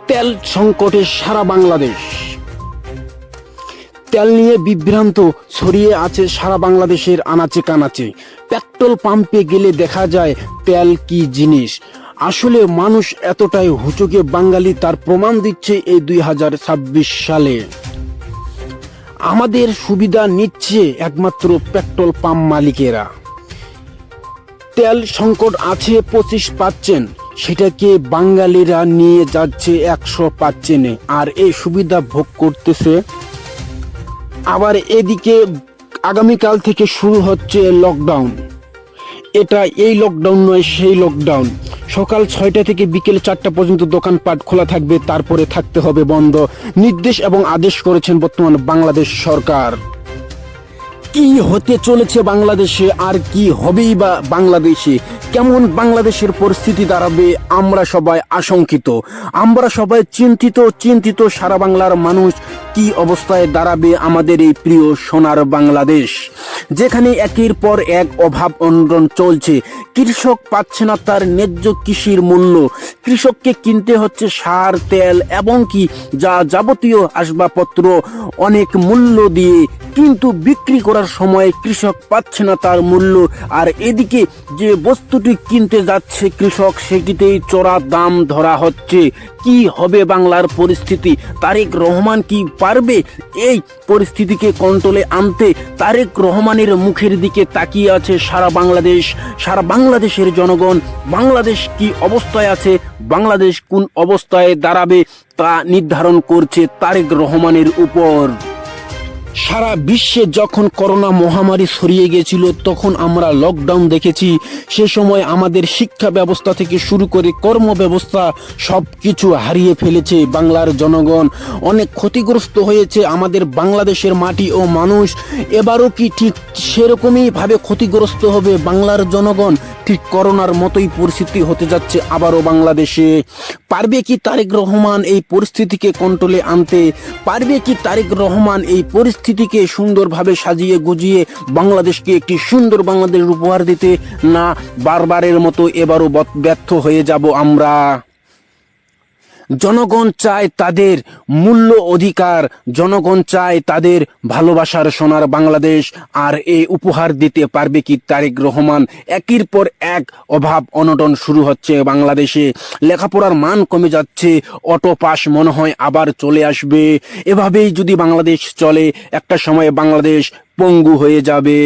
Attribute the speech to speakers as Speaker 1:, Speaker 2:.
Speaker 1: তেল সংকটে সারা বাংলাদেশ। তেল নিয়ে বিভ্রান্ত ছড়িয়ে আছে সারা বাংলাদেশের আনাচে কানাচে। পেট্রোল পাম্পে গেলে দেখা যায় তেল কি জিনিস। আসলে মানুষ এতটাই হুচকে বাঙালি, তার প্রমাণ দিচ্ছে এই 2026 সালে। আমাদের সুবিধা নিচ্ছে একমাত্র পেট্রোল পাম্প মালিকেরা। তেল সংকট আছে 25%, সেটাকে বাঙালিরা নিয়ে যাচ্ছে 100%, আর এই সুবিধা ভোগ করতেছে। আবার এদিকে আগামীকাল থেকে শুরু হচ্ছে লকডাউন। এটা এই লকডাউন নয়, সেই লকডাউন। সকাল 6টা থেকে বিকেল 4টা পর্যন্ত দোকানপাট খোলা থাকবে, তারপরে থাকতে হবে বন্ধ। নির্দেশ এবং আদেশ করেছেন বর্তমান বাংলাদেশ সরকার। কি হতে চলেছে বাংলাদেশে, আর কি হবেই বা বাংলাদেশে, কেমন বাংলাদেশের পরিস্থিতি দাঁড়াবে, আমরা সবাই আশঙ্কিত, আমরা সবাই চিন্তিত। সারা বাংলার মানুষ কি অবস্থায় দাঁড়াবে আমাদের এই প্রিয় সোনার বাংলাদেশ, যেখানে একের পর এক অভাব অনটন চলছে। কৃষক পাচ্ছে না তার ন্যায্য কৃষির মূল্য। কৃষককে কিনতে হচ্ছে সার, তেল এবং কি যাবতীয় আসবাবপত্র অনেক মূল্য দিয়ে, কিন্তু বিক্রি করার সময় কৃষক পাচ্ছে না তার মূল্য। আর এদিকে যে বস্তুটি কিনতে যাচ্ছে কৃষক, সেটিতেই চড়া দাম ধরা হচ্ছে। কি হবে বাংলার পরিস্থিতি? তারেক রহমান কি পারবে এই পরিস্থিতিকে কন্ট্রোলে আনতে? তারেক রহমানের মুখের দিকে তাকিয়ে আছে সারা বাংলাদেশ, সারা বাংলাদেশের জনগণ। বাংলাদেশ কি অবস্থায় আছে, বাংলাদেশ কোন অবস্থায় দাঁড়াবে, তা নির্ধারণ করছে তারেক রহমানের উপর। সারা বিশ্বে যখন করোনা মহামারী ছড়িয়ে গেছিল, তখন আমরা লকডাউন দেখেছি। সে সময় আমাদের শিক্ষা ব্যবস্থা থেকে শুরু করে কর্ম ব্যবস্থা সবকিছু হারিয়ে ফেলেছে বাংলার জনগণ। অনেক ক্ষতিগ্রস্ত হয়েছে আমাদের বাংলাদেশের মাটি ও মানুষ। এবারও কি ঠিক সেরকমই ভাবে ক্ষতিগ্রস্ত হবে বাংলার জনগণ? ঠিক করোনার মতোই পরিস্থিতি হতে যাচ্ছে আবারও বাংলাদেশে। পারবে কি তারেক রহমান এই পরিস্থিতিকে কন্ট্রোলে আনতে? পারবে কি তারেক রহমান এই পরিস্থিতিকে সুন্দরভাবে সাজিয়ে গুজিয়ে বাংলাদেশকে একটি সুন্দর বাংলাদেশ উপহার দিতে? না, বারবারের মতো এবারও ব্যর্থ হয়ে যাব আমরা। জনগণ চায় তাদের মূল্য অধিকার, জনগণ চায় তাদের ভালোবাসার সোনার বাংলাদেশ। আর এই উপহার দিতে পারবে কি তারেক রহমান? একের পর এক অভাব অনটন শুরু হচ্ছে বাংলাদেশে। লেখাপড়ার মান কমে যাচ্ছে, অটো পাস মনে হয় আবার চলে আসবে। এভাবেই যদি বাংলাদেশ চলে, একটা সময় বাংলাদেশ পঙ্গু হয়ে যাবে।